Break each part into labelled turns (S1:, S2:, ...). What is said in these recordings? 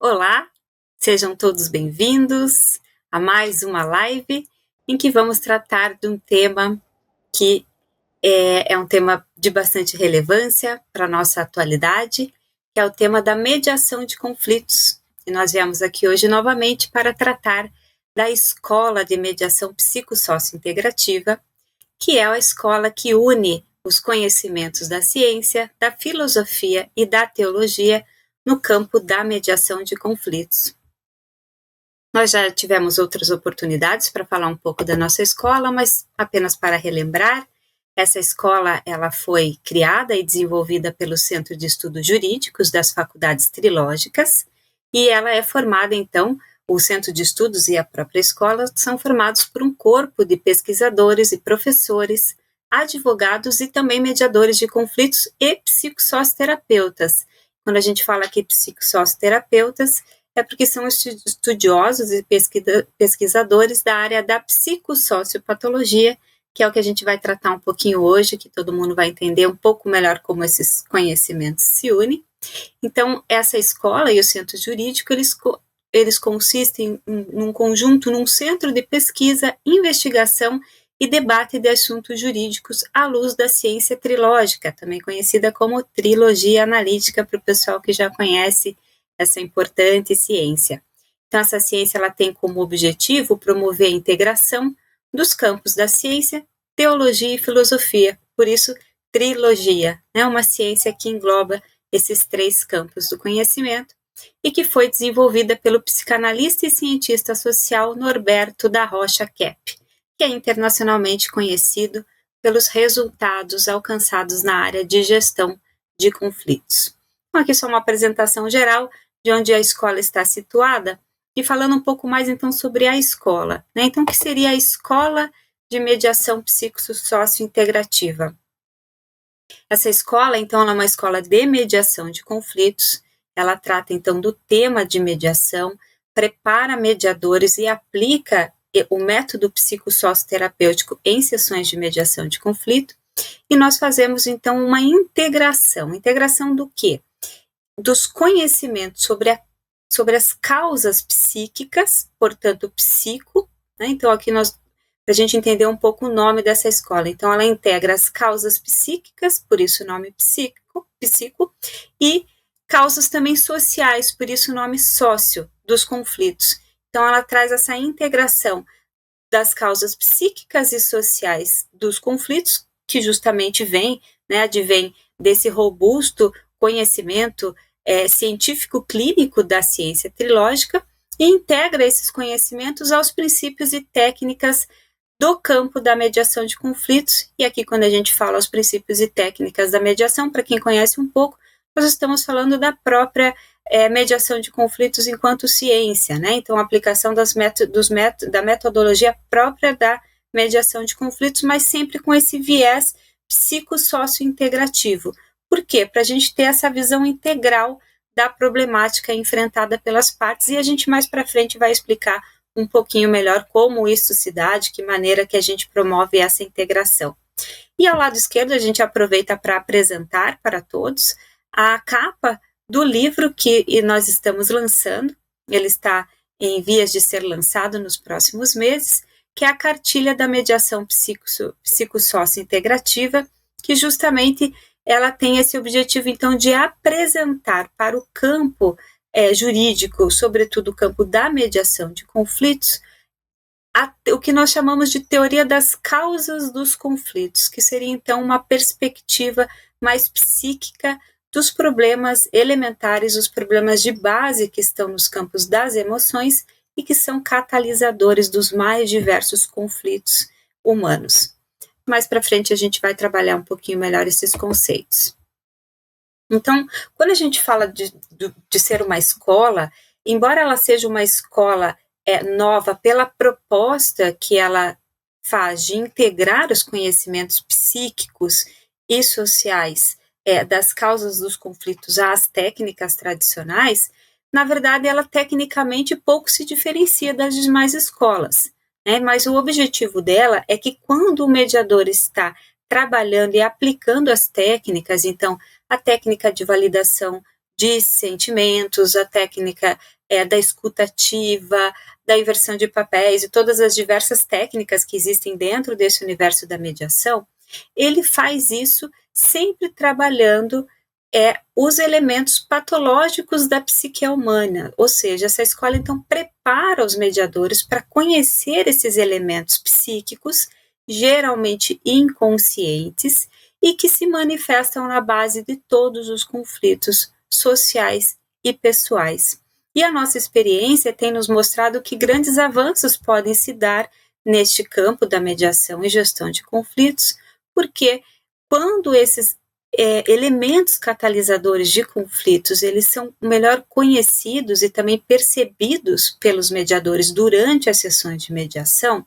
S1: Olá, sejam todos bem-vindos a mais uma live em que vamos tratar de um tema que é um tema de bastante relevância para a nossa atualidade, que é o tema da mediação de conflitos. E nós viemos aqui hoje novamente para tratar da Escola de Mediação Psicossócio-Integrativa, que é a escola que une os conhecimentos da ciência, da filosofia e da teologia no campo da mediação de conflitos. Nós já tivemos outras oportunidades para falar um pouco da nossa escola, mas apenas para relembrar, essa escola ela foi criada e desenvolvida pelo Centro de Estudos Jurídicos das Faculdades Trilógicas, e ela é formada, então, o Centro de Estudos e a própria escola são formados por um corpo de pesquisadores e professores, advogados e também mediadores de conflitos e psicossocioterapeutas. Quando a gente fala aqui psicossocioterapeutas, é porque são estudiosos e pesquisadores da área da psicossociopatologia, que é o que a gente vai tratar um pouquinho hoje, que todo mundo vai entender um pouco melhor como esses conhecimentos se unem. Então, essa escola e o centro jurídico, eles consistem num conjunto, num centro de pesquisa, investigação e debate de assuntos jurídicos à luz da ciência trilógica, também conhecida como trilogia analítica, para o pessoal que já conhece essa importante ciência. Então, essa ciência ela tem como objetivo promover a integração dos campos da ciência, teologia e filosofia, por isso, trilogia, né? Uma ciência que engloba esses três campos do conhecimento e que foi desenvolvida pelo psicanalista e cientista social Norberto da Rocha Kepp, que é internacionalmente conhecido pelos resultados alcançados na área de gestão de conflitos. Então, aqui só uma apresentação geral de onde a escola está situada e falando um pouco mais, então, sobre a escola, né? Então, o que seria a Escola de Mediação Psicossócio-Integrativa? Essa escola, então, ela é uma escola de mediação de conflitos, ela trata, então, do tema de mediação, prepara mediadores e aplica o método psicossocioterapêutico em sessões de mediação de conflito, e nós fazemos, então, uma integração. Integração do quê? Dos conhecimentos sobre as causas psíquicas, portanto, psico, né? Então, aqui para a gente entender um pouco o nome dessa escola. Então, ela integra as causas psíquicas, por isso o nome psico, e causas também sociais, por isso o nome sócio, dos conflitos. Então, ela traz essa integração das causas psíquicas e sociais dos conflitos, que justamente advém desse robusto conhecimento científico clínico da ciência trilógica e integra esses conhecimentos aos princípios e técnicas do campo da mediação de conflitos. E aqui, quando a gente fala os princípios e técnicas da mediação, para quem conhece um pouco, nós estamos falando da própria mediação de conflitos enquanto ciência, né? Então, a aplicação da metodologia própria da mediação de conflitos, mas sempre com esse viés psicossócio-integrativo. Por quê? Para a gente ter essa visão integral da problemática enfrentada pelas partes, e a gente mais para frente vai explicar um pouquinho melhor como isso se dá, de que maneira que a gente promove essa integração. E ao lado esquerdo a gente aproveita para apresentar para todos a capa do livro que nós estamos lançando, ele está em vias de ser lançado nos próximos meses, que é a Cartilha da Mediação Psicossócio-Integrativa, que justamente ela tem esse objetivo, então, de apresentar para o campo jurídico, sobretudo o campo da mediação de conflitos, o que nós chamamos de teoria das causas dos conflitos, que seria, então, uma perspectiva mais psíquica dos problemas elementares, os problemas de base que estão nos campos das emoções e que são catalisadores dos mais diversos conflitos humanos. Mais para frente a gente vai trabalhar um pouquinho melhor esses conceitos. Então, quando a gente fala de ser uma escola, embora ela seja uma escola nova pela proposta que ela faz de integrar os conhecimentos psíquicos e sociais das causas dos conflitos às técnicas tradicionais, na verdade ela tecnicamente pouco se diferencia das demais escolas. Mas o objetivo dela é que quando o mediador está trabalhando e aplicando as técnicas, então a técnica de validação de sentimentos, a técnica da escuta ativa, da inversão de papéis e todas as diversas técnicas que existem dentro desse universo da mediação, ele faz isso sempre trabalhando os elementos patológicos da psique humana, ou seja, essa escola então prepara os mediadores para conhecer esses elementos psíquicos, geralmente inconscientes, e que se manifestam na base de todos os conflitos sociais e pessoais. E a nossa experiência tem nos mostrado que grandes avanços podem se dar neste campo da mediação e gestão de conflitos, porque quando esses elementos catalisadores de conflitos, eles são melhor conhecidos e também percebidos pelos mediadores durante as sessões de mediação,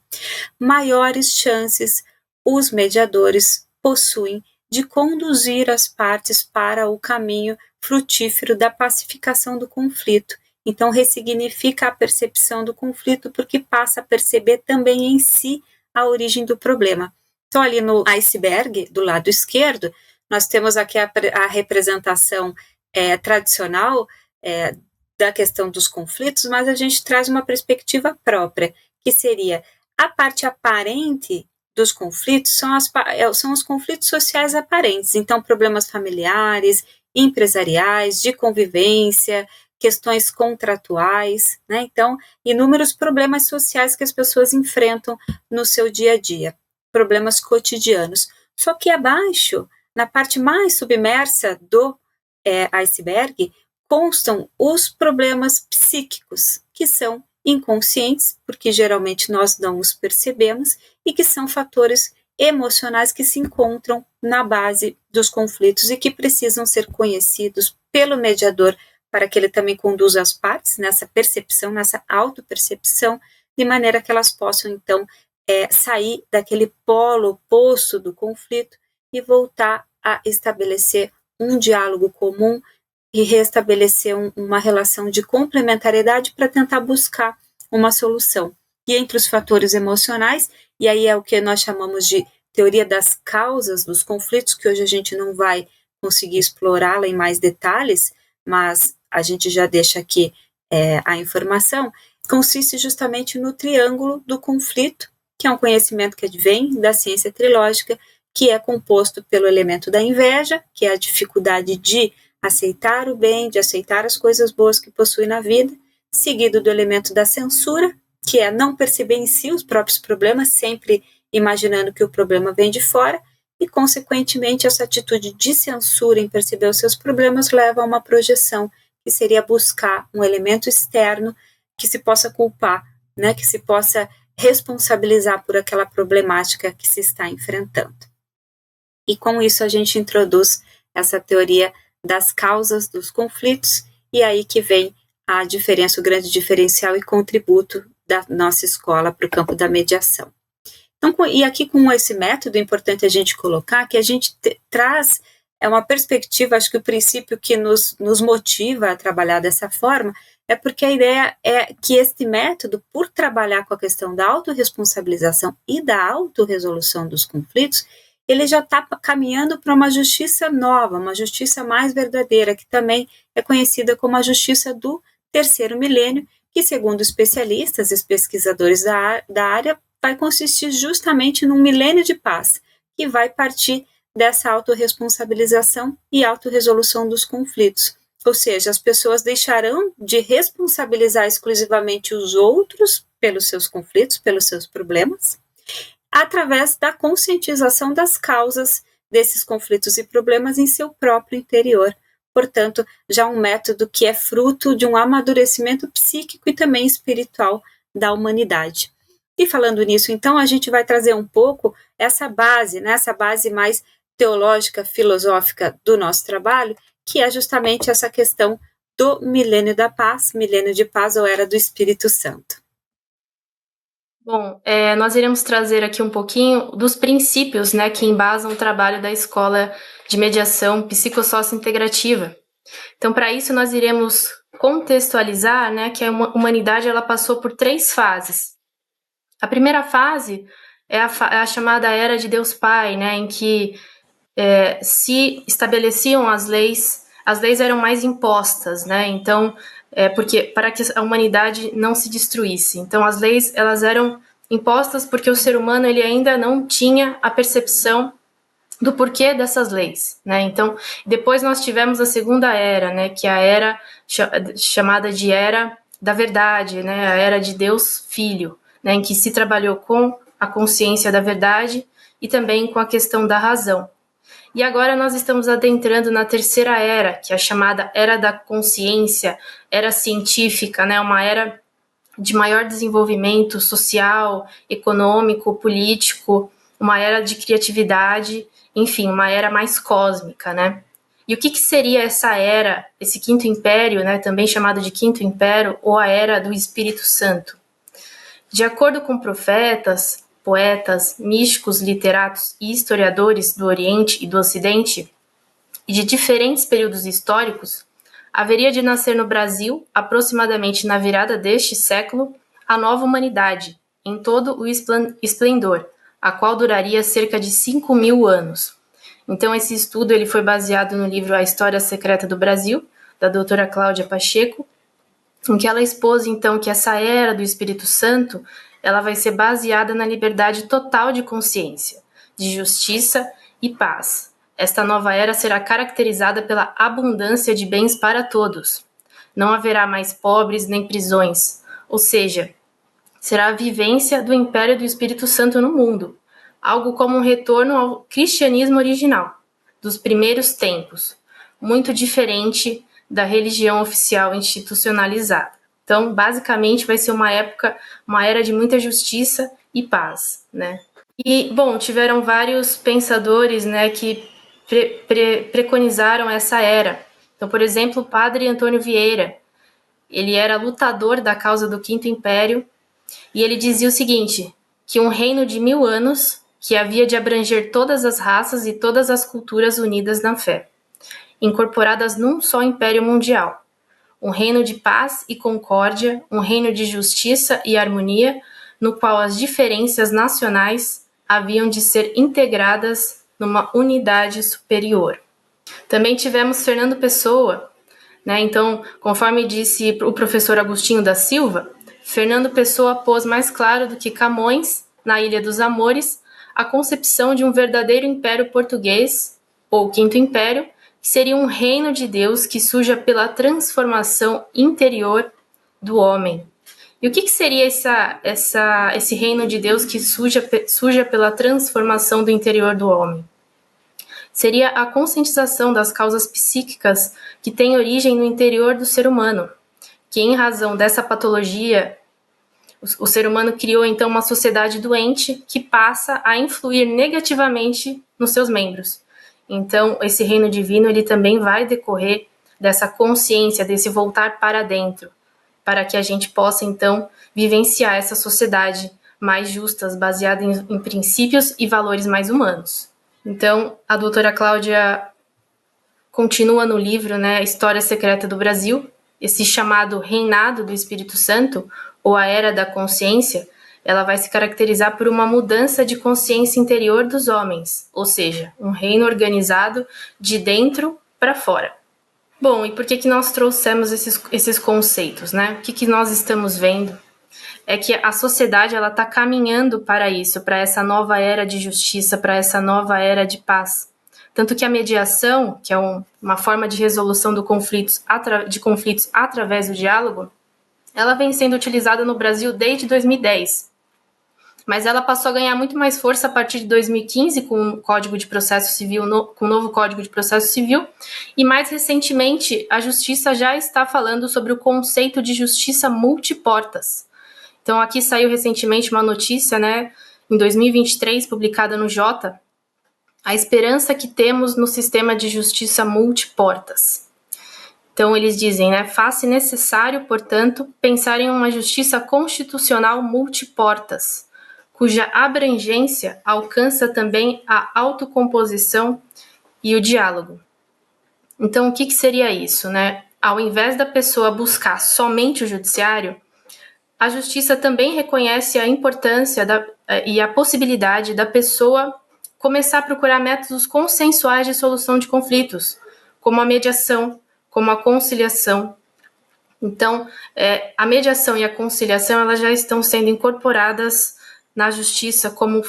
S1: maiores chances os mediadores possuem de conduzir as partes para o caminho frutífero da pacificação do conflito. Então, ressignifica a percepção do conflito, porque passa a perceber também em si a origem do problema. Então, ali no iceberg, do lado esquerdo, nós temos aqui a representação tradicional da questão dos conflitos, mas a gente traz uma perspectiva própria, que seria a parte aparente dos conflitos são os conflitos sociais aparentes, então problemas familiares, empresariais, de convivência, questões contratuais, né? Então, inúmeros problemas sociais que as pessoas enfrentam no seu dia a dia, problemas cotidianos. Só que abaixo, na parte mais submersa do iceberg, constam os problemas psíquicos, que são inconscientes, porque geralmente nós não os percebemos, e que são fatores emocionais que se encontram na base dos conflitos e que precisam ser conhecidos pelo mediador para que ele também conduza as partes nessa percepção, nessa autopercepção, de maneira que elas possam, então, sair daquele polo oposto do conflito e voltar a estabelecer um diálogo comum e restabelecer uma relação de complementariedade para tentar buscar uma solução. E entre os fatores emocionais, e aí é o que nós chamamos de teoria das causas dos conflitos, que hoje a gente não vai conseguir explorá-la em mais detalhes, mas a gente já deixa aqui a informação, consiste justamente no triângulo do conflito, que é um conhecimento que advém da ciência trilógica, que é composto pelo elemento da inveja, que é a dificuldade de aceitar o bem, de aceitar as coisas boas que possui na vida, seguido do elemento da censura, que é não perceber em si os próprios problemas, sempre imaginando que o problema vem de fora, e, consequentemente, essa atitude de censura em perceber os seus problemas leva a uma projeção, que seria buscar um elemento externo que se possa culpar, né, que se possa responsabilizar por aquela problemática que se está enfrentando. E com isso a gente introduz essa teoria das causas dos conflitos, e aí que vem a diferença, o grande diferencial e contributo da nossa escola para o campo da mediação. Então, e aqui com esse método, é importante a gente colocar que a gente traz uma perspectiva, acho que o princípio que nos motiva a trabalhar dessa forma é porque a ideia é que este método, por trabalhar com a questão da autorresponsabilização e da autorresolução dos conflitos, ele já está caminhando para uma justiça nova, uma justiça mais verdadeira, que também é conhecida como a justiça do terceiro milênio, que, segundo especialistas e pesquisadores da área, vai consistir justamente num milênio de paz, que vai partir dessa autorresponsabilização e autorresolução dos conflitos. Ou seja, as pessoas deixarão de responsabilizar exclusivamente os outros pelos seus conflitos, pelos seus problemas, através da conscientização das causas desses conflitos e problemas em seu próprio interior. Portanto, já um método que é fruto de um amadurecimento psíquico e também espiritual da humanidade. E falando nisso, então, a gente vai trazer um pouco essa base, né, essa base mais teológica, filosófica do nosso trabalho, que é justamente essa questão do milênio da paz, milênio de paz ou era do Espírito Santo.
S2: Bom, nós iremos trazer aqui um pouquinho dos princípios, né, que embasam o trabalho da Escola de Mediação Psicossócio-Integrativa. Então, para isso, nós iremos contextualizar, né, que a humanidade ela passou por 3 fases. A primeira fase é a chamada Era de Deus Pai, né, em que se estabeleciam as leis as leis eram mais impostas, né? Então, porque para que a humanidade não se destruísse. Então, as leis elas eram impostas porque o ser humano ele ainda não tinha a percepção do porquê dessas leis, né? Então, depois nós tivemos a segunda era, né? Que é a era chamada de era da verdade, né? A era de Deus Filho, né? Em que se trabalhou com a consciência da verdade e também com a questão da razão. E agora nós estamos adentrando na terceira era, que é a chamada era da consciência, era científica, né? Uma era de maior desenvolvimento social, econômico, político, uma era de criatividade, enfim, uma era mais cósmica, né? E o que seria essa era, esse quinto império, né, também chamado de quinto império, ou a era do Espírito Santo? De acordo com profetas, poetas, místicos, literatos e historiadores do Oriente e do Ocidente, e de diferentes períodos históricos, haveria de nascer no Brasil, aproximadamente na virada deste século, a nova humanidade, em todo o esplendor, a qual duraria cerca de 5.000 anos. Então, esse estudo ele foi baseado no livro A História Secreta do Brasil, da doutora Cláudia Pacheco, em que ela expôs, então, que essa era do Espírito Santo ela vai ser baseada na liberdade total de consciência, de justiça e paz. Esta nova era será caracterizada pela abundância de bens para todos. Não haverá mais pobres nem prisões, ou seja, será a vivência do império do Espírito Santo no mundo, algo como um retorno ao cristianismo original, dos primeiros tempos, muito diferente da religião oficial institucionalizada. Então, basicamente, vai ser uma época, uma era de muita justiça e paz, né? E, bom, tiveram vários pensadores, né, que preconizaram essa era. Então, por exemplo, o padre Antônio Vieira, ele era lutador da causa do Quinto Império, e ele dizia o seguinte, que um reino de 1000 anos, que havia de abranger todas as raças e todas as culturas unidas na fé, incorporadas num só império mundial. Um reino de paz e concórdia, um reino de justiça e harmonia, no qual as diferenças nacionais haviam de ser integradas numa unidade superior. Também tivemos Fernando Pessoa, né? Então, conforme disse o professor Agostinho da Silva, Fernando Pessoa pôs mais claro do que Camões, na Ilha dos Amores, a concepção de um verdadeiro império português, ou Quinto Império, que seria um reino de Deus que surja pela transformação interior do homem. E o que seria esse reino de Deus que surja pela transformação do interior do homem? Seria a conscientização das causas psíquicas que têm origem no interior do ser humano, que em razão dessa patologia, o ser humano criou então uma sociedade doente que passa a influir negativamente nos seus membros. Então, esse reino divino ele também vai decorrer dessa consciência, desse voltar para dentro, para que a gente possa então vivenciar essa sociedade mais justa, baseada em princípios e valores mais humanos. Então, a doutora Cláudia continua no livro, né, História Secreta do Brasil, esse chamado reinado do Espírito Santo, ou a era da consciência, ela vai se caracterizar por uma mudança de consciência interior dos homens, ou seja, um reino organizado de dentro para fora. Bom, e por que nós trouxemos esses conceitos, né? O que nós estamos vendo? É que a sociedade ela está caminhando para isso, para essa nova era de justiça, para essa nova era de paz. Tanto que a mediação, que é uma forma de resolução de conflitos através do diálogo, ela vem sendo utilizada no Brasil desde 2010. Mas ela passou a ganhar muito mais força a partir de 2015 com o Código de Processo Civil, com o novo Código de Processo Civil, e mais recentemente a Justiça já está falando sobre o conceito de justiça multiportas. Então aqui saiu recentemente uma notícia, né, em 2023, publicada no Jota, a esperança que temos no sistema de justiça multiportas. Então eles dizem, né, faz-se necessário, portanto, pensar em uma justiça constitucional multiportas, cuja abrangência alcança também a autocomposição e o diálogo. Então, o que seria isso, né? Ao invés da pessoa buscar somente o judiciário, a justiça também reconhece a importância e a possibilidade da pessoa começar a procurar métodos consensuais de solução de conflitos, como a mediação, como a conciliação. Então, a mediação e a conciliação elas já estão sendo incorporadas na justiça como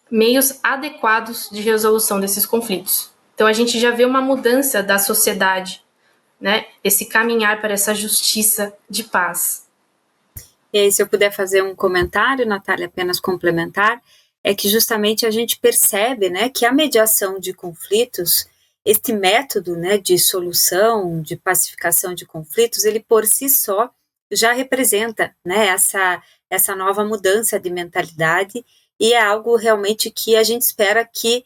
S2: meios adequados de resolução desses conflitos. Então, a gente já vê uma mudança da sociedade, né? Esse caminhar para essa justiça de paz.
S1: E aí, se eu puder fazer um comentário, Natália, apenas complementar, é que justamente a gente percebe, né, que a mediação de conflitos, este método, né, de solução, de pacificação de conflitos, ele por si só já representa, né, essa nova mudança de mentalidade e é algo realmente que a gente espera que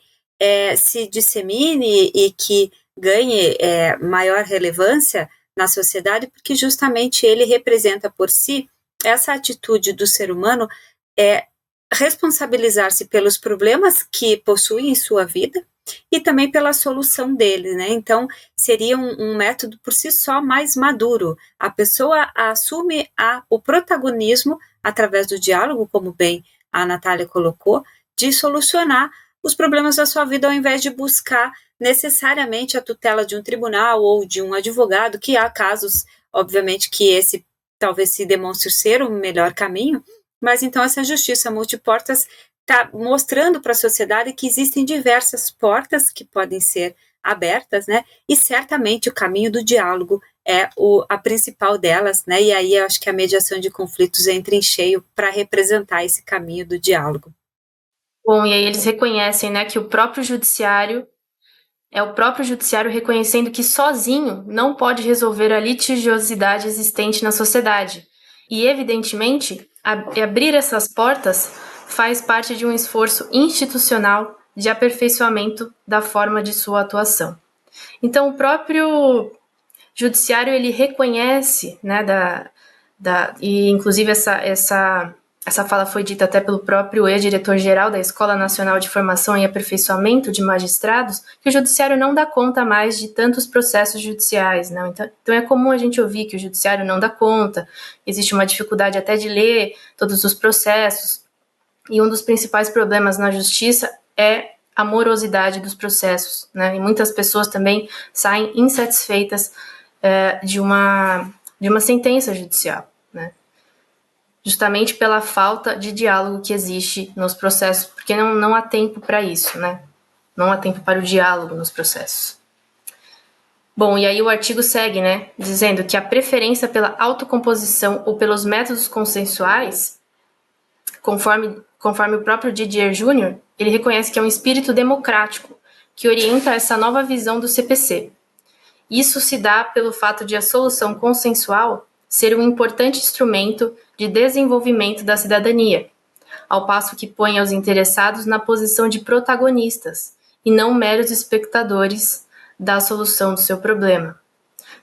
S1: se dissemine e que ganhe maior relevância na sociedade, porque justamente ele representa por si essa atitude do ser humano é responsabilizar-se pelos problemas que possui em sua vida e também pela solução deles, né? Então, seria um método por si só mais maduro. A pessoa assume o protagonismo através do diálogo, como bem a Natália colocou, de solucionar os problemas da sua vida ao invés de buscar necessariamente a tutela de um tribunal ou de um advogado, que há casos, obviamente, que esse talvez se demonstre ser o melhor caminho, mas então essa justiça multiportas está mostrando para a sociedade que existem diversas portas que podem ser abertas, né? E certamente o caminho do diálogo é a principal delas, né? E aí eu acho que a mediação de conflitos entra em cheio para representar esse caminho do diálogo.
S2: Bom, e aí eles reconhecem, né, que o próprio judiciário reconhecendo que sozinho não pode resolver a litigiosidade existente na sociedade. E, evidentemente, abrir essas portas faz parte de um esforço institucional de aperfeiçoamento da forma de sua atuação. Então, o próprio judiciário ele reconhece, né, e inclusive essa fala foi dita até pelo próprio ex-diretor-geral da Escola Nacional de Formação e Aperfeiçoamento de Magistrados, que o judiciário não dá conta mais de tantos processos judiciais. Não? Então é comum a gente ouvir que o judiciário não dá conta, existe uma dificuldade até de ler todos os processos, e um dos principais problemas na justiça é a morosidade dos processos. Né? E muitas pessoas também saem insatisfeitas de uma sentença judicial. Né? Justamente pela falta de diálogo que existe nos processos, porque não há tempo para isso, né? Não há tempo para o diálogo nos processos. Bom, e aí o artigo segue, né, dizendo que a preferência pela autocomposição ou pelos métodos consensuais, conforme o próprio Didier Júnior, ele reconhece que é um espírito democrático que orienta essa nova visão do CPC. Isso se dá pelo fato de a solução consensual ser um importante instrumento de desenvolvimento da cidadania, ao passo que põe aos interessados na posição de protagonistas e não meros espectadores da solução do seu problema.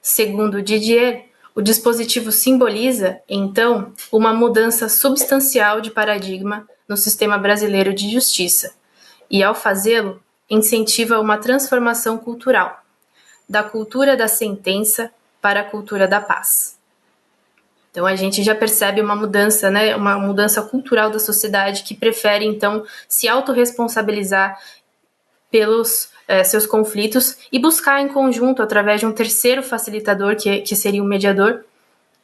S2: Segundo Didier, o dispositivo simboliza, então, uma mudança substancial de paradigma no sistema brasileiro de justiça e, ao fazê-lo, incentiva uma transformação cultural, da cultura da sentença para a cultura da paz. Então a gente já percebe uma mudança, né, uma mudança cultural da sociedade que prefere então se autorresponsabilizar pelos seus conflitos e buscar em conjunto, através de um terceiro facilitador, que seria o mediador,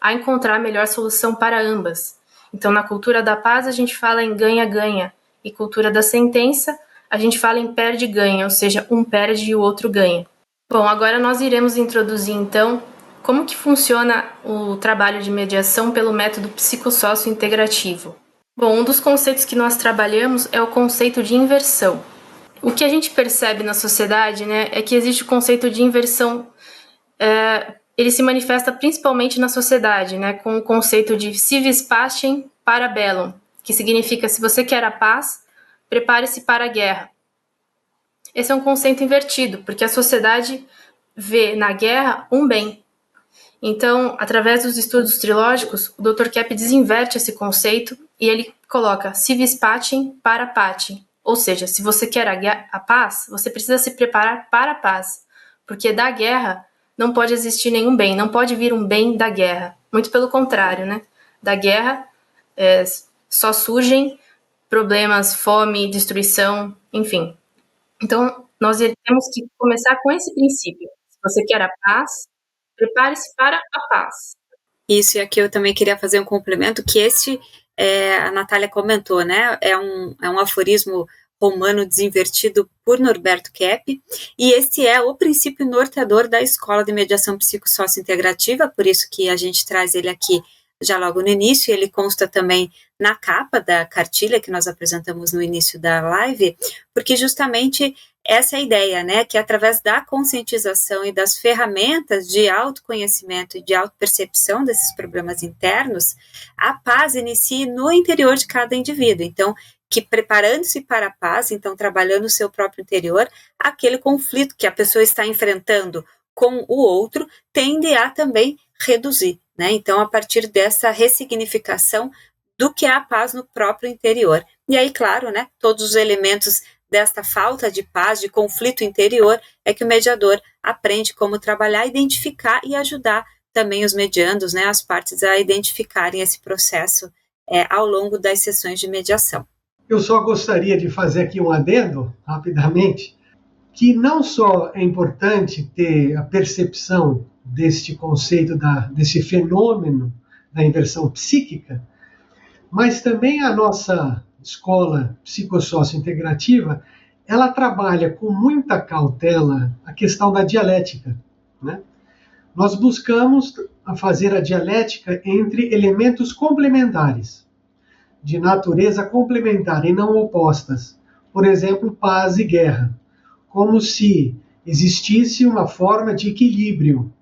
S2: a encontrar a melhor solução para ambas. Então na cultura da paz a gente fala em ganha-ganha e cultura da sentença a gente fala em perde-ganha, ou seja, um perde e o outro ganha. Bom, agora nós iremos introduzir então como que funciona o trabalho de mediação pelo método psicossócio integrativo. Bom, um dos conceitos que nós trabalhamos é o conceito de inversão. O que a gente percebe na sociedade, né, é que existe o conceito de inversão, ele se manifesta principalmente na sociedade, né, com o conceito de si vis pacem para bellum, que significa se você quer a paz, prepare-se para a guerra. Esse é um conceito invertido, porque a sociedade vê na guerra um bem. Então, através dos estudos trilógicos, o Dr. Kepp desinverte esse conceito e ele coloca si vis pacem para pacem. Ou seja, se você quer a paz, você precisa se preparar para a paz, porque da guerra não pode existir nenhum bem, não pode vir um bem da guerra. Muito pelo contrário, né? Da guerra só surgem problemas, fome, destruição, enfim. Então, nós temos que começar com esse princípio. Se você quer a paz, prepare-se para a paz.
S1: Isso, e aqui eu também queria fazer um complemento, que a Natália comentou, né, é um aforismo romano desinvertido por Norberto Kepp, e esse é o princípio norteador da Escola de Mediação Psicossociointegrativa, por isso que a gente traz ele aqui já logo no início, ele consta também na capa da cartilha que nós apresentamos no início da live, porque justamente essa é a ideia, né, que através da conscientização e das ferramentas de autoconhecimento e de autopercepção desses problemas internos, a paz inicie no interior de cada indivíduo. Então, que preparando-se para a paz, então trabalhando o seu próprio interior, aquele conflito que a pessoa está enfrentando com o outro tende a também reduzir, né? Então, a partir dessa ressignificação do que é a paz no próprio interior. E aí, claro, né, todos os elementos desta falta de paz, de conflito interior, é que o mediador aprende como trabalhar, identificar e ajudar também os mediandos, né, as partes a identificarem esse processo ao longo das sessões de mediação.
S3: Eu só gostaria de fazer aqui um adendo, rapidamente, que não só é importante ter a percepção deste conceito, desse fenômeno da inversão psíquica, mas também a nossa escola psicossociointegrativa, ela trabalha com muita cautela a questão da dialética, né? Nós buscamos fazer a dialética entre elementos complementares, de natureza complementar e não opostas. Por exemplo, paz e guerra, como se existisse uma forma de equilíbrio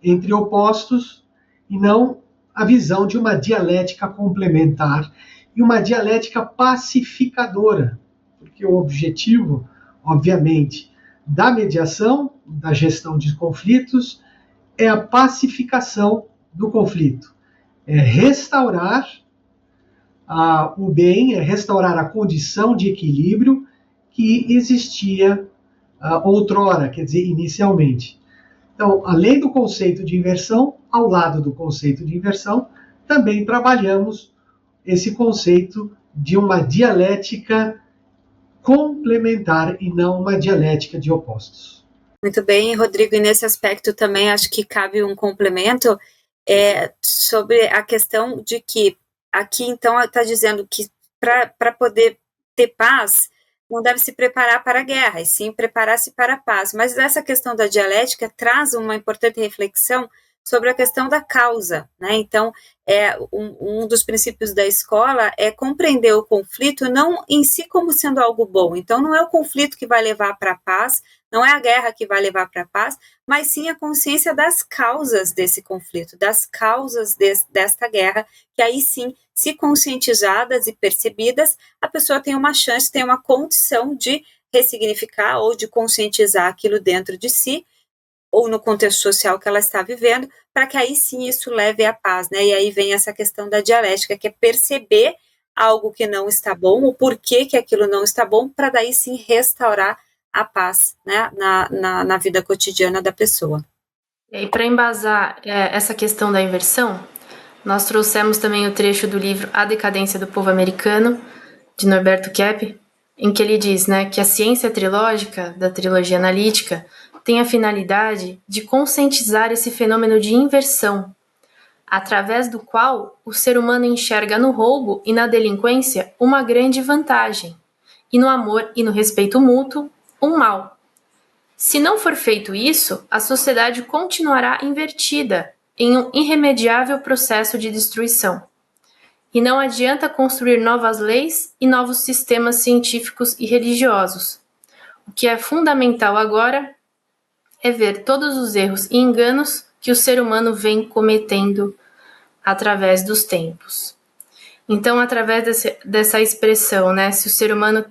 S3: entre opostos e não a visão de uma dialética complementar e uma dialética pacificadora, porque o objetivo, obviamente, da mediação, da gestão de conflitos, é a pacificação do conflito, é restaurar o bem, é restaurar a condição de equilíbrio que existia outrora, quer dizer, inicialmente. Então, além do conceito de inversão, ao lado do conceito de inversão, também trabalhamos esse conceito de uma dialética complementar e não uma dialética de opostos.
S1: Muito bem, Rodrigo, e nesse aspecto também acho que cabe um complemento sobre a questão de que aqui, então, está dizendo que para poder ter paz, não deve se preparar para a guerra, e sim preparar-se para a paz. Mas essa questão da dialética traz uma importante reflexão sobre a questão da causa, né? Então, um dos princípios da escola é compreender o conflito não em si como sendo algo bom. Então, não é o conflito que vai levar para a paz, não é a guerra que vai levar para a paz, mas sim a consciência das causas desse conflito, das causas desta guerra, que aí sim, se conscientizadas e percebidas, a pessoa tem uma chance, tem uma condição de ressignificar ou de conscientizar aquilo dentro de si, ou no contexto social que ela está vivendo, para que aí sim isso leve à paz, né? E aí vem essa questão da dialética, que é perceber algo que não está bom, o porquê que aquilo não está bom, para daí sim restaurar a paz, né, na vida cotidiana da pessoa.
S2: E para embasar essa questão da inversão, nós trouxemos também o trecho do livro A Decadência do Povo Americano, de Norberto Kepp, em que ele diz, né, que a ciência trilógica, da trilogia analítica, tem a finalidade de conscientizar esse fenômeno de inversão, através do qual o ser humano enxerga no roubo e na delinquência uma grande vantagem, e no amor e no respeito mútuo, um mal. Se não for feito isso, a sociedade continuará invertida em um irremediável processo de destruição. E não adianta construir novas leis e novos sistemas científicos e religiosos. O que é fundamental agora é ver todos os erros e enganos que o ser humano vem cometendo através dos tempos. Então, através dessa expressão, né, se o ser humano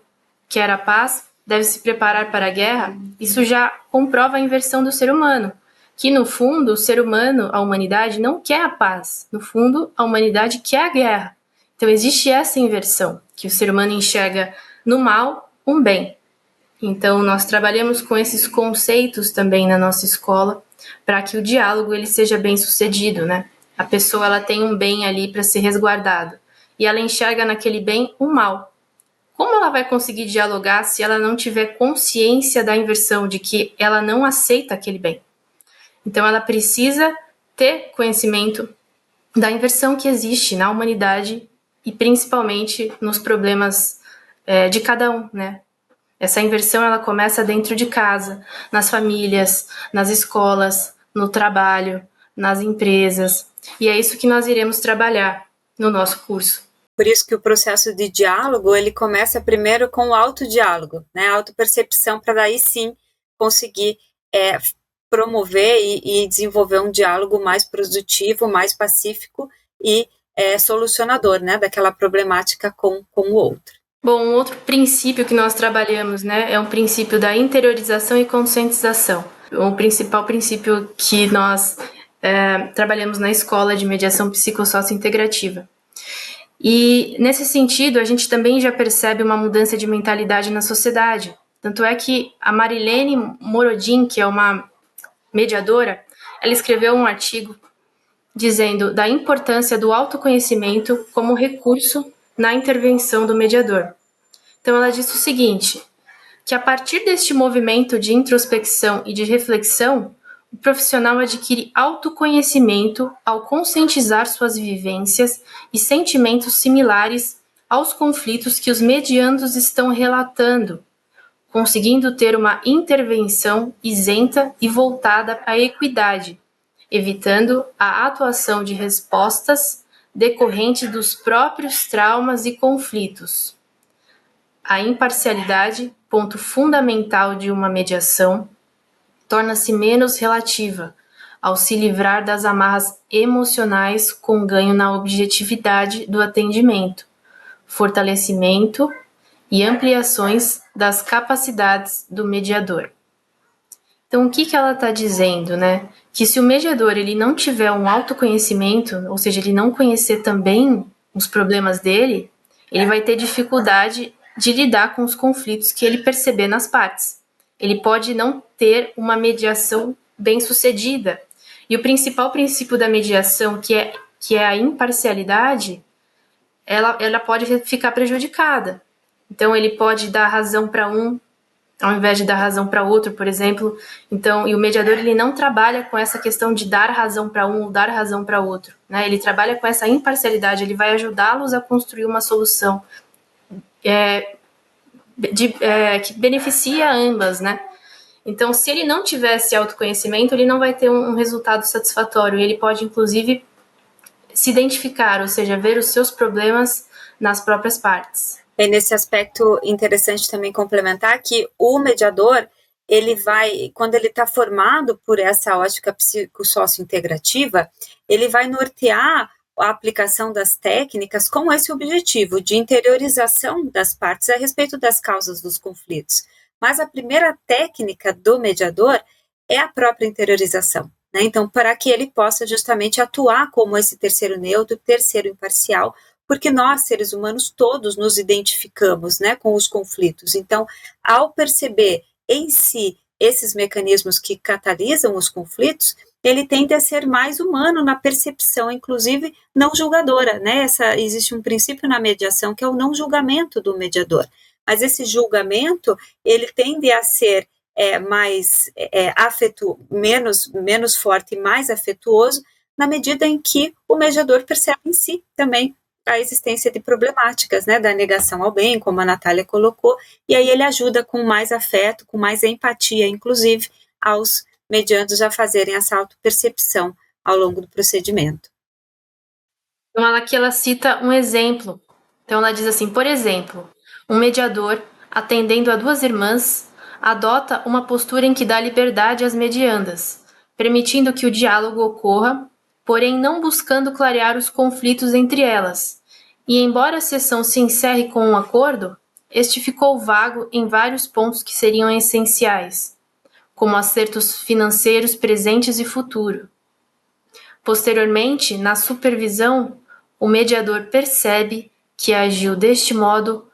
S2: quer a paz, deve se preparar para a guerra, isso já comprova a inversão do ser humano, que no fundo o ser humano, a humanidade, não quer a paz, no fundo a humanidade quer a guerra. Então existe essa inversão, que o ser humano enxerga no mal um bem. Então nós trabalhamos com esses conceitos também na nossa escola, para que o diálogo ele seja bem sucedido, né? A pessoa ela tem um bem ali para ser resguardado, e ela enxerga naquele bem um mal. Como ela vai conseguir dialogar se ela não tiver consciência da inversão, de que ela não aceita aquele bem? Então, ela precisa ter conhecimento da inversão que existe na humanidade e principalmente nos problemas de cada um, né? Essa inversão, ela começa dentro de casa, nas famílias, nas escolas, no trabalho, nas empresas. E é isso que nós iremos trabalhar no nosso curso.
S1: Por isso que o processo de diálogo, ele começa primeiro com o autodiálogo, né? A autopercepção, para daí sim conseguir promover e desenvolver um diálogo mais produtivo, mais pacífico e solucionador, né? Daquela problemática com o outro.
S2: Bom, um outro princípio que nós trabalhamos, né, é um princípio da interiorização e conscientização. O principal princípio que nós trabalhamos na escola de mediação psicossócio-integrativa. E, nesse sentido, a gente também já percebe uma mudança de mentalidade na sociedade. Tanto é que a Marilene Morodin, que é uma mediadora, ela escreveu um artigo dizendo da importância do autoconhecimento como recurso na intervenção do mediador. Então, ela disse o seguinte, que a partir deste movimento de introspecção e de reflexão, o profissional adquire autoconhecimento ao conscientizar suas vivências e sentimentos similares aos conflitos que os mediandos estão relatando, conseguindo ter uma intervenção isenta e voltada à equidade, evitando a atuação de respostas decorrentes dos próprios traumas e conflitos. A imparcialidade, ponto fundamental de uma mediação, torna-se menos relativa, ao se livrar das amarras emocionais com ganho na objetividade do atendimento, fortalecimento e ampliações das capacidades do mediador. Então, o que ela está dizendo, né? Que se o mediador ele não tiver um autoconhecimento, ou seja, ele não conhecer também os problemas dele, ele vai ter dificuldade de lidar com os conflitos que ele perceber nas partes. Ele pode não ter uma mediação bem-sucedida. E o principal princípio da mediação, que é a imparcialidade, ela pode ficar prejudicada. Então, ele pode dar razão para um, ao invés de dar razão para outro, por exemplo. Então, e o mediador ele não trabalha com essa questão de dar razão para um ou dar razão para outro, né? Ele trabalha com essa imparcialidade, ele vai ajudá-los a construir uma solução que beneficia ambas, né? Então, se ele não tiver esse autoconhecimento, ele não vai ter um resultado satisfatório. Ele pode, inclusive, se identificar, ou seja, ver os seus problemas nas próprias partes.
S1: É nesse aspecto interessante também complementar que o mediador, ele vai, quando ele está formado por essa ótica psicossócio-integrativa, ele vai nortear a aplicação das técnicas com esse objetivo de interiorização das partes a respeito das causas dos conflitos. Mas a primeira técnica do mediador é a própria interiorização, né? Então, para que ele possa justamente atuar como esse terceiro neutro, terceiro imparcial, porque nós, seres humanos, todos nos identificamos, né, com os conflitos. Então, ao perceber em si esses mecanismos que catalisam os conflitos, ele tende a ser mais humano na percepção, inclusive não julgadora, né? Existe um princípio na mediação que é o não julgamento do mediador. Mas esse julgamento, ele tende a ser menos forte e mais afetuoso na medida em que o mediador percebe em si também a existência de problemáticas, né, da negação ao bem, como a Natália colocou, e aí ele ajuda com mais afeto, com mais empatia, inclusive, aos mediandos a fazerem essa autopercepção ao longo do procedimento.
S2: Então, aqui ela cita um exemplo. Então, ela diz assim, por exemplo, um mediador, atendendo a duas irmãs, adota uma postura em que dá liberdade às mediandas, permitindo que o diálogo ocorra, porém não buscando clarear os conflitos entre elas. E embora a sessão se encerre com um acordo, este ficou vago em vários pontos que seriam essenciais, como acertos financeiros presentes e futuro. Posteriormente, na supervisão, o mediador percebe que agiu deste modo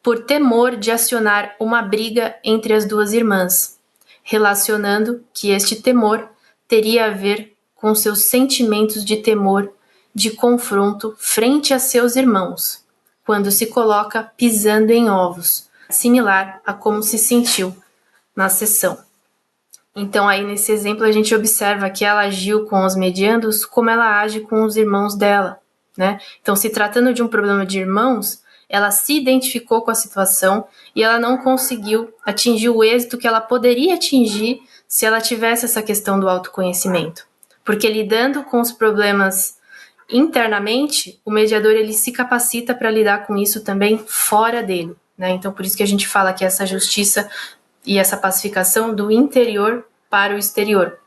S2: por temor de acionar uma briga entre as duas irmãs, relacionando que este temor teria a ver com seus sentimentos de temor, de confronto frente a seus irmãos, quando se coloca pisando em ovos, similar a como se sentiu na sessão. Então, aí nesse exemplo, a gente observa que ela agiu com os mediandos como ela age com os irmãos dela, né? Então, se tratando de um problema de irmãos, ela se identificou com a situação e ela não conseguiu atingir o êxito que ela poderia atingir se ela tivesse essa questão do autoconhecimento. Porque lidando com os problemas internamente, o mediador ele se capacita para lidar com isso também fora dele, né? Então, por isso que a gente fala que essa justiça e essa pacificação do interior para o exterior.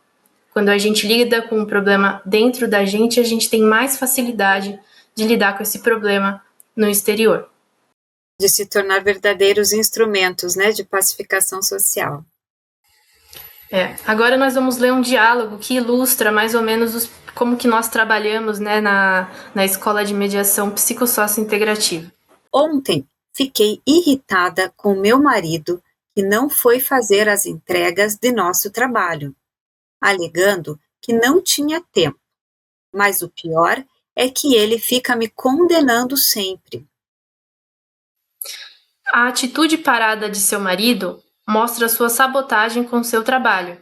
S2: Quando a gente lida com um problema dentro da gente, a gente tem mais facilidade de lidar com esse problema no exterior.
S1: De se tornar verdadeiros instrumentos, né, de pacificação social.
S2: Agora nós vamos ler um diálogo que ilustra mais ou menos como que nós trabalhamos, né, na Escola de Mediação Psicossócio-Integrativa.
S1: Ontem fiquei irritada com meu marido que não foi fazer as entregas de nosso trabalho, alegando que não tinha tempo. Mas o pior é que ele fica me condenando sempre.
S2: A atitude parada de seu marido mostra sua sabotagem com seu trabalho.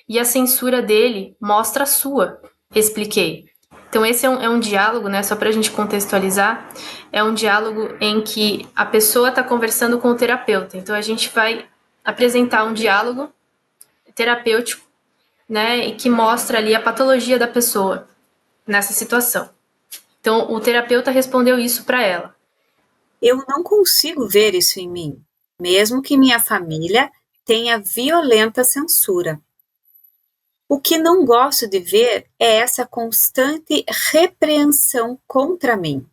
S2: E a censura dele mostra a sua, expliquei. Então esse é um diálogo, né, só para a gente contextualizar, é um diálogo em que a pessoa está conversando com o terapeuta. Então a gente vai apresentar um diálogo terapêutico, né, e que mostra ali a patologia da pessoa nessa situação. Então o terapeuta respondeu isso para ela.
S1: Eu não consigo ver isso em mim, mesmo que minha família tenha violenta censura. O que não gosto de ver é essa constante repreensão contra mim.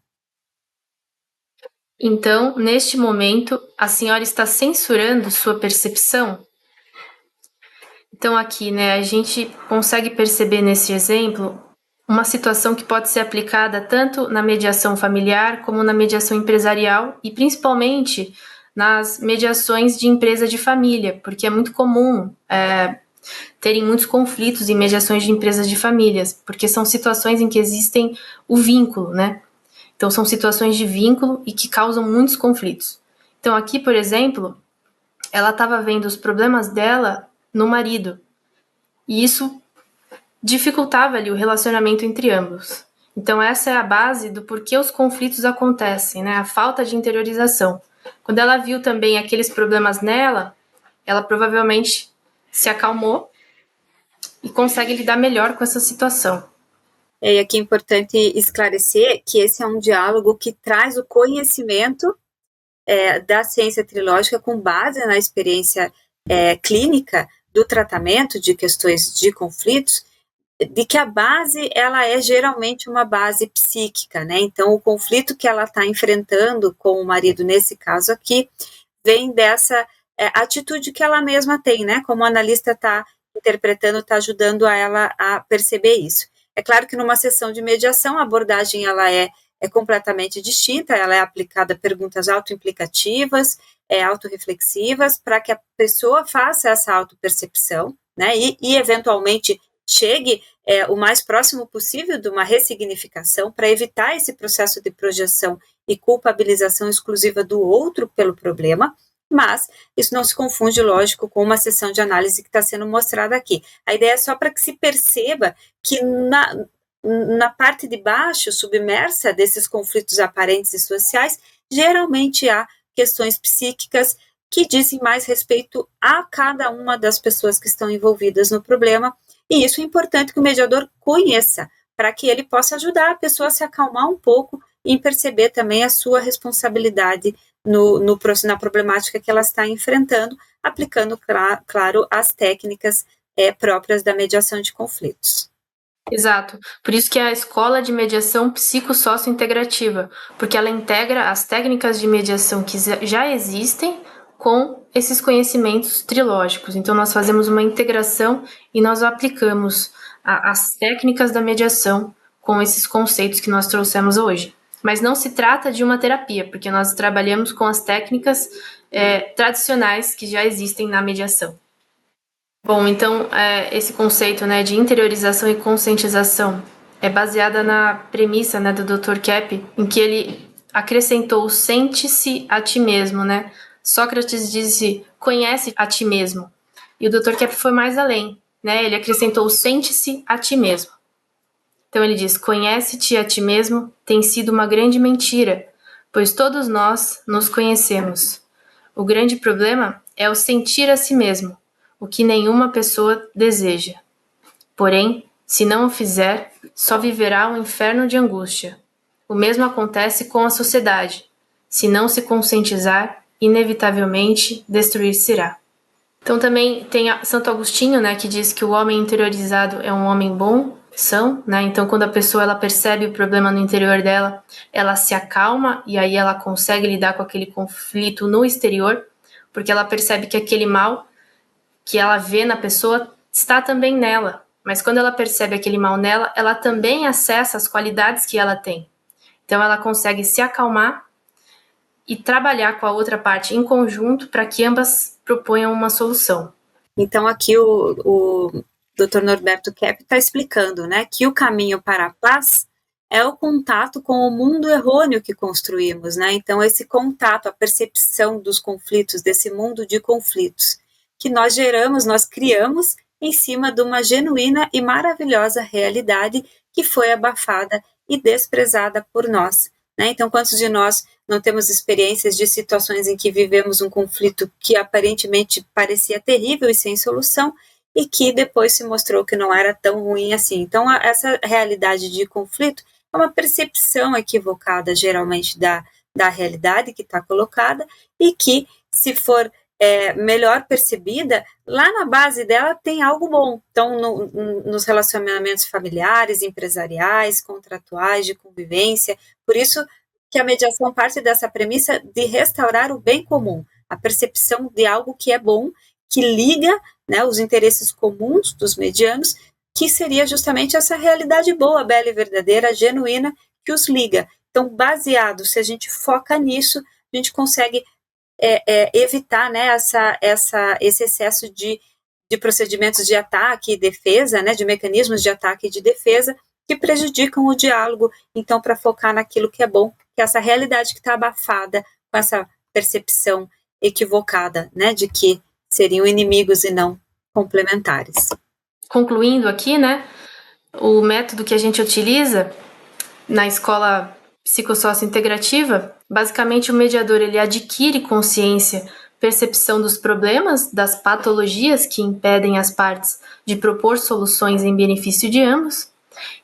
S2: Então, neste momento, a senhora está censurando sua percepção? Então, aqui, né, a gente consegue perceber nesse exemplo uma situação que pode ser aplicada tanto na mediação familiar como na mediação empresarial e principalmente nas mediações de empresa de família, porque é muito comum terem muitos conflitos em mediações de empresas de famílias, porque são situações em que existem o vínculo, né? Então, são situações de vínculo e que causam muitos conflitos. Então, aqui, por exemplo, ela estava vendo os problemas dela no marido, e isso dificultava ali o relacionamento entre ambos. Então essa é a base do porquê os conflitos acontecem, né? A falta de interiorização. Quando ela viu também aqueles problemas nela, ela provavelmente se acalmou e consegue lidar melhor com essa situação.
S1: E aqui é importante esclarecer que esse é um diálogo que traz o conhecimento da ciência trilógica com base na experiência clínica do tratamento de questões de conflitos, de que a base ela é geralmente uma base psíquica, né? Então o conflito que ela está enfrentando com o marido nesse caso aqui vem dessa atitude que ela mesma tem, né? Como o analista está interpretando, está ajudando a ela a perceber isso. É claro que numa sessão de mediação a abordagem ela é completamente distinta, ela é aplicada a perguntas autoimplicativas, autorreflexivas, para que a pessoa faça essa autopercepção, né? E eventualmente chegue o mais próximo possível de uma ressignificação para evitar esse processo de projeção e culpabilização exclusiva do outro pelo problema, mas isso não se confunde, lógico, com uma sessão de análise que está sendo mostrada aqui. A ideia é só para que se perceba que na parte de baixo, submersa desses conflitos aparentes e sociais, geralmente há questões psíquicas que dizem mais respeito a cada uma das pessoas que estão envolvidas no problema. E isso é importante que o mediador conheça, para que ele possa ajudar a pessoa a se acalmar um pouco e perceber também a sua responsabilidade na problemática que ela está enfrentando, aplicando, claro, as técnicas próprias da mediação de conflitos.
S2: Exato. Por isso que é a Escola de Mediação Psicossócio-Integrativa, porque ela integra as técnicas de mediação que já existem com esses conhecimentos trilógicos. Então, nós fazemos uma integração e nós aplicamos as técnicas da mediação com esses conceitos que nós trouxemos hoje. Mas não se trata de uma terapia, porque nós trabalhamos com as técnicas tradicionais que já existem na mediação. Bom, então, esse conceito, né, de interiorização e conscientização é baseada na premissa, né, do Dr. Kepp, em que ele acrescentou sente-se a ti mesmo, né? Sócrates disse, conhece a ti mesmo. E o Dr. Kepler foi mais além, né? Ele acrescentou sente-se a ti mesmo. Então ele diz, conhece-te a ti mesmo tem sido uma grande mentira, pois todos nós nos conhecemos. O grande problema é o sentir a si mesmo, o que nenhuma pessoa deseja. Porém, se não o fizer, só viverá um inferno de angústia. O mesmo acontece com a sociedade. Se não se conscientizar, inevitavelmente destruir-se-á. Então também tem Santo Agostinho, né, que diz que o homem interiorizado é um homem bom, são, né? Então quando a pessoa ela percebe o problema no interior dela, ela se acalma e aí ela consegue lidar com aquele conflito no exterior, porque ela percebe que aquele mal que ela vê na pessoa está também nela. Mas quando ela percebe aquele mal nela, ela também acessa as qualidades que ela tem. Então ela consegue se acalmar e trabalhar com a outra parte em conjunto para que ambas proponham uma solução.
S1: Então aqui o Dr. Norberto Kepp está explicando, né, que o caminho para a paz é o contato com o mundo errôneo que construímos, né? Então esse contato, a percepção dos conflitos, desse mundo de conflitos que nós geramos, nós criamos em cima de uma genuína e maravilhosa realidade que foi abafada e desprezada por nós, né? Então quantos de nós não temos experiências de situações em que vivemos um conflito que aparentemente parecia terrível e sem solução, e que depois se mostrou que não era tão ruim assim. Então, essa realidade de conflito é uma percepção equivocada, geralmente, da realidade que está colocada, e que, se for melhor percebida, lá na base dela tem algo bom. Então, nos relacionamentos familiares, empresariais, contratuais, de convivência, por isso que a mediação parte dessa premissa de restaurar o bem comum, a percepção de algo que é bom, que liga, né, os interesses comuns dos medianos, que seria justamente essa realidade boa, bela e verdadeira, genuína, que os liga. Então, baseado, se a gente foca nisso, a gente consegue evitar, né, esse excesso de procedimentos de ataque e defesa, né, de mecanismos de ataque e de defesa, que prejudicam o diálogo. Então, para focar naquilo que é bom, que é essa realidade que está abafada com essa percepção equivocada, né, de que seriam inimigos e não complementares.
S2: Concluindo aqui, né, o método que a gente utiliza na escola psicossócio-integrativa, basicamente o mediador ele adquire consciência, percepção dos problemas, das patologias que impedem as partes de propor soluções em benefício de ambos,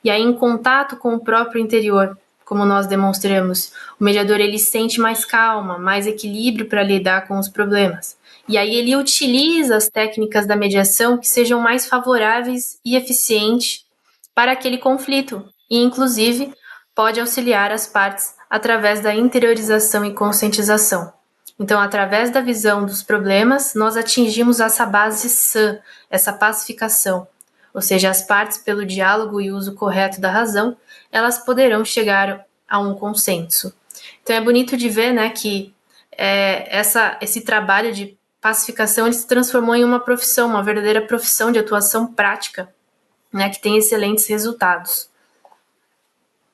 S2: e aí em contato com o próprio interior, como nós demonstramos, o mediador ele sente mais calma, mais equilíbrio para lidar com os problemas. E aí ele utiliza as técnicas da mediação que sejam mais favoráveis e eficientes para aquele conflito, e inclusive pode auxiliar as partes através da interiorização e conscientização. Então, através da visão dos problemas, nós atingimos essa base sã, essa pacificação. Ou seja, as partes, pelo diálogo e uso correto da razão, elas poderão chegar a um consenso. Então, é bonito de ver, né, que esse trabalho de pacificação ele se transformou em uma profissão, uma verdadeira profissão de atuação prática, né, que tem excelentes resultados.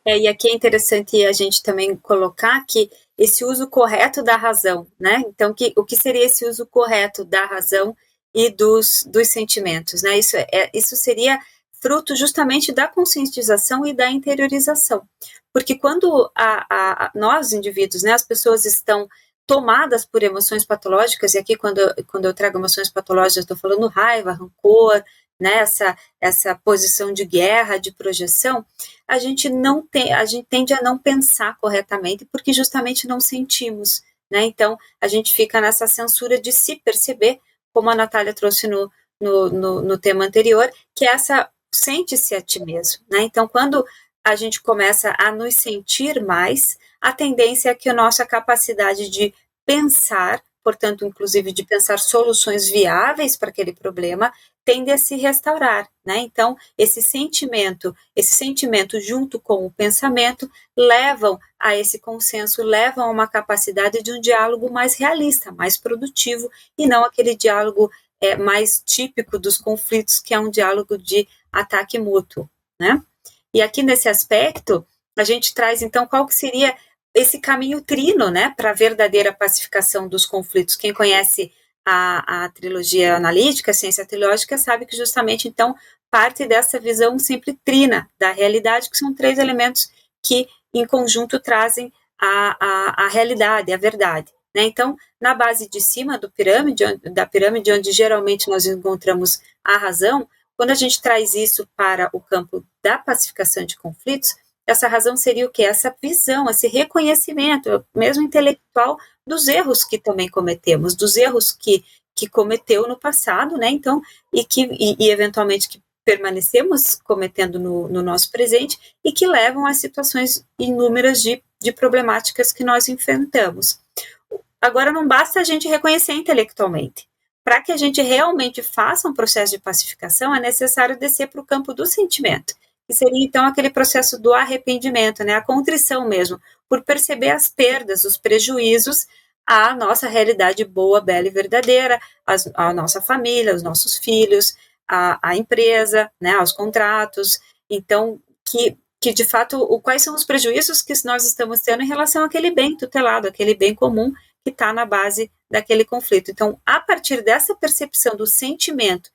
S1: E aqui é interessante a gente também colocar que esse uso correto da razão, né? Então, o que seria esse uso correto da razão e dos sentimentos, né? Isso seria fruto justamente da conscientização e da interiorização. Porque quando nós, indivíduos, né, as pessoas estão tomadas por emoções patológicas, e aqui quando eu trago emoções patológicas, eu estou falando raiva, rancor, né, essa posição de guerra, de projeção, a gente tende a não pensar corretamente, porque justamente não sentimos, né? Então, a gente fica nessa censura de se perceber, como a Natália trouxe no tema anterior, que é essa sente-se a ti mesmo, né? Então, quando a gente começa a nos sentir mais, a tendência é que a nossa capacidade de pensar, portanto, inclusive de pensar soluções viáveis para aquele problema, tende a se restaurar, né? Então, esse sentimento junto com o pensamento levam a esse consenso, levam a uma capacidade de um diálogo mais realista, mais produtivo, e não aquele diálogo mais típico dos conflitos, que é um diálogo de ataque mútuo, né? E aqui nesse aspecto, a gente traz, então, qual que seria esse caminho trino, né, para a verdadeira pacificação dos conflitos. Quem conhece a trilogia analítica, a ciência trilógica, sabe que justamente, então, parte dessa visão sempre trina da realidade, que são 3 elementos que, em conjunto, trazem a realidade, a verdade. Né? Então, na base de cima da pirâmide, onde geralmente nós encontramos a razão, quando a gente traz isso para o campo da pacificação de conflitos, essa razão seria o quê? Essa visão, esse reconhecimento, mesmo intelectual, dos erros que também cometemos, dos erros que cometeu no passado, né? Então, e eventualmente que permanecemos cometendo no nosso presente e que levam a situações inúmeras de problemáticas que nós enfrentamos. Agora, não basta a gente reconhecer intelectualmente. Para que a gente realmente faça um processo de pacificação, é necessário descer para o campo do sentimento, que seria, então, aquele processo do arrependimento, né, a contrição mesmo, por perceber as perdas, os prejuízos à nossa realidade boa, bela e verdadeira, à nossa família, aos nossos filhos, à empresa, né, aos contratos. Então, que de fato, quais são os prejuízos que nós estamos tendo em relação àquele bem tutelado, aquele bem comum que está na base daquele conflito. Então, a partir dessa percepção do sentimento,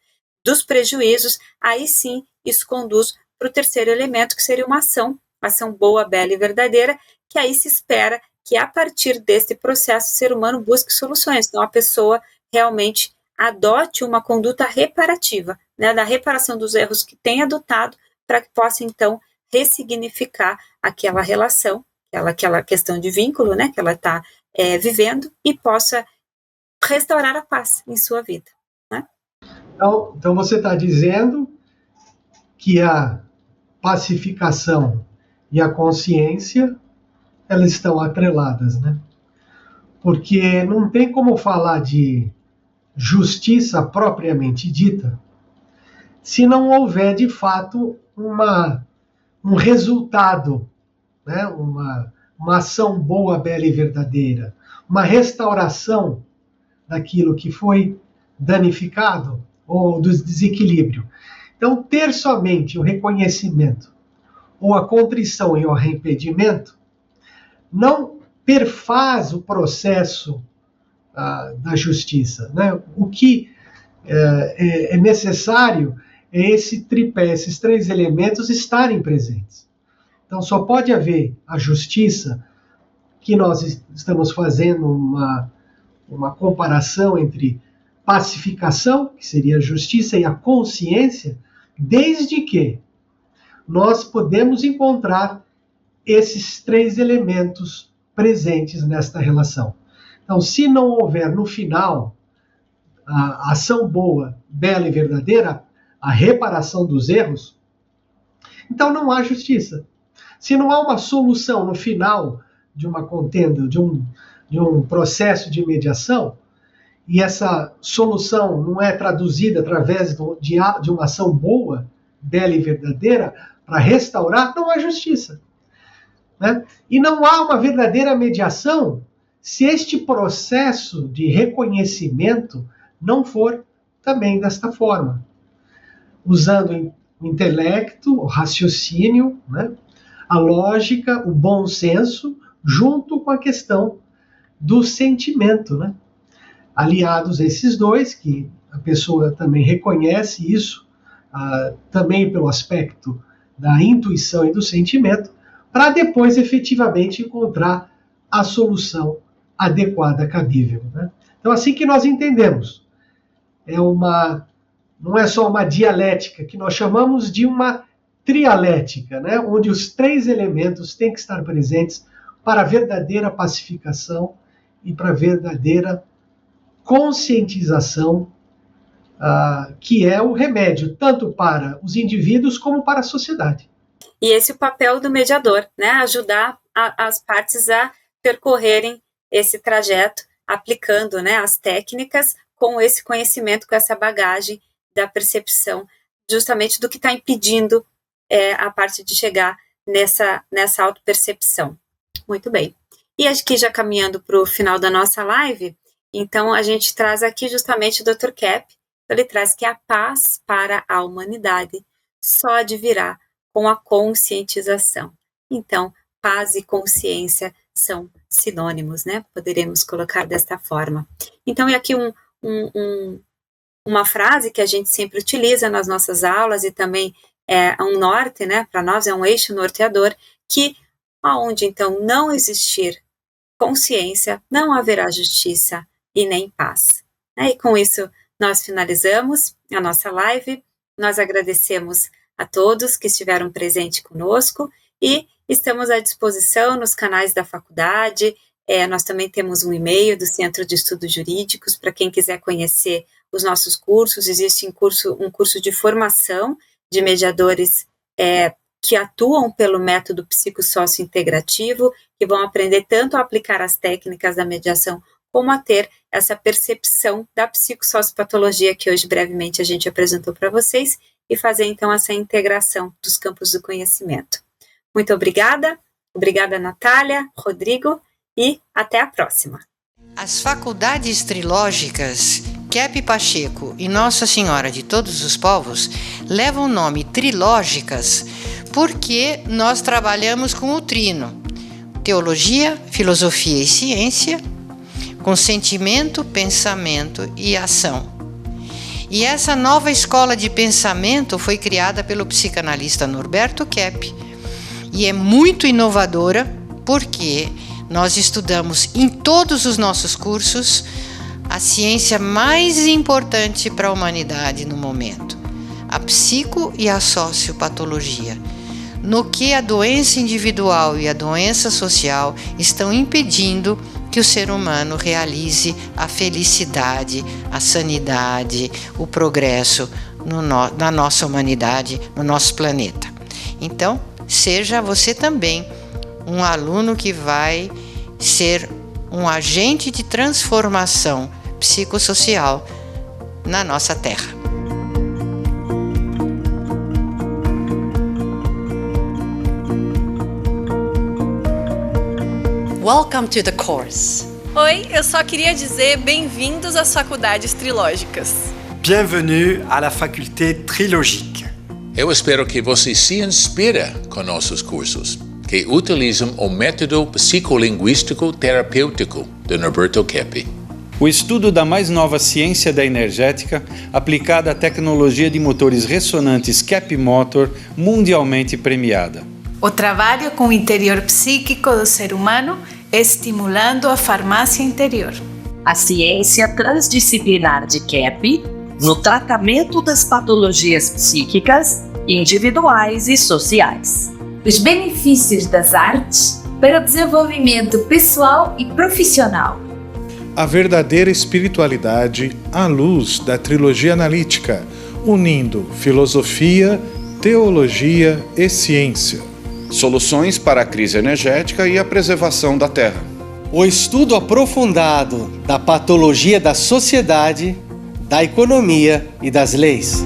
S1: dos prejuízos, aí sim isso conduz para o terceiro elemento, que seria uma ação boa, bela e verdadeira, que aí se espera que a partir desse processo o ser humano busque soluções. Então, a pessoa realmente adote uma conduta reparativa, né, da reparação dos erros que tem adotado, para que possa, então, ressignificar aquela relação, aquela questão de vínculo, né, que ela está vivendo, e possa restaurar a paz em sua vida. Né?
S3: Então você está dizendo que a pacificação e a consciência, elas estão atreladas, né? Porque não tem como falar de justiça propriamente dita se não houver, de fato, um resultado, né? uma ação boa, bela e verdadeira, uma restauração daquilo que foi danificado ou do desequilíbrio. Então, ter somente o reconhecimento ou a contrição e o arrependimento não perfaz o processo da justiça. Né? O que é necessário é esse tripé, esses 3 elementos estarem presentes. Então, só pode haver a justiça, que nós estamos fazendo uma comparação entre pacificação, que seria a justiça, e a consciência, desde que nós podemos encontrar esses 3 elementos presentes nesta relação. Então, se não houver no final a ação boa, bela e verdadeira, a reparação dos erros, então não há justiça. Se não há uma solução no final de uma contenda, de um processo de mediação, e essa solução não é traduzida através de uma ação boa, bela e verdadeira, para restaurar, não há justiça. Né? E não há uma verdadeira mediação se este processo de reconhecimento não for também desta forma. Usando o intelecto, o raciocínio, né? A lógica, o bom senso, junto com a questão do sentimento, né? Aliados a esses dois, que a pessoa também reconhece isso, também pelo aspecto da intuição e do sentimento, para depois efetivamente encontrar a solução adequada, cabível. Né? Então, assim que nós entendemos, não é só uma dialética, que nós chamamos de uma trialética, né? Onde os 3 elementos têm que estar presentes para a verdadeira pacificação e para a verdadeira conscientização, que é o remédio tanto para os indivíduos como para a sociedade.
S1: E esse é o papel do mediador, né? Ajudar as partes a percorrerem esse trajeto, aplicando, né, as técnicas com esse conhecimento, com essa bagagem da percepção, justamente do que está impedindo a parte de chegar nessa autopercepção. Muito bem. E aqui, já caminhando para o final da nossa live, então a gente traz aqui justamente o Dr. Kepp. Ele traz que a paz para a humanidade só advirá com a conscientização. Então, paz e consciência são sinônimos, né? Poderemos colocar desta forma. Então, é aqui uma frase que a gente sempre utiliza nas nossas aulas e também é um norte, né? Para nós é um eixo norteador, que aonde então não existir consciência, não haverá justiça e nem paz. E com isso nós finalizamos a nossa live. Nós agradecemos a todos que estiveram presentes conosco e estamos à disposição nos canais da faculdade. Nós também temos um e-mail do Centro de Estudos Jurídicos para quem quiser conhecer os nossos cursos. Existe um curso de formação de mediadores que atuam pelo método psicossócio integrativo, que vão aprender tanto a aplicar as técnicas da mediação como a ter essa percepção da psicossociopatologia que hoje brevemente a gente apresentou para vocês e fazer então essa integração dos campos do conhecimento. Muito obrigada, Natália, Rodrigo, e até a próxima.
S4: As faculdades trilógicas Kepp Pacheco e Nossa Senhora de Todos os Povos levam o nome trilógicas porque nós trabalhamos com o trino: teologia, filosofia e ciência, com sentimento, pensamento e ação. E essa nova escola de pensamento foi criada pelo psicanalista Norberto Kepp e é muito inovadora porque nós estudamos em todos os nossos cursos a ciência mais importante para a humanidade no momento, a psico e a sociopatologia, no que a doença individual e a doença social estão impedindo que o ser humano realize a felicidade, a sanidade, o progresso na nossa humanidade, no nosso planeta. Então, seja você também um aluno que vai ser um agente de transformação psicossocial na nossa Terra.
S5: Welcome to the course.
S6: Oi, eu só queria dizer bem-vindos às faculdades trilógicas.
S7: Bienvenue à la faculté trilogique.
S8: Eu espero que você se inspire com nossos cursos, que utilizam o método psicolinguístico terapêutico de Norberto Kepp.
S9: O estudo da mais nova ciência da energética aplicada à tecnologia de motores ressonantes Kepp Motor, mundialmente premiada.
S10: O trabalho com o interior psíquico do ser humano, estimulando a farmácia interior.
S5: A ciência transdisciplinar de Kepp no tratamento das patologias psíquicas, individuais e sociais.
S11: Os benefícios das artes para o desenvolvimento pessoal e profissional.
S12: A verdadeira espiritualidade à luz da trilogia analítica, unindo filosofia, teologia e ciência.
S13: Soluções para a crise energética e a preservação da Terra.
S14: O estudo aprofundado da patologia da sociedade, da economia e das leis.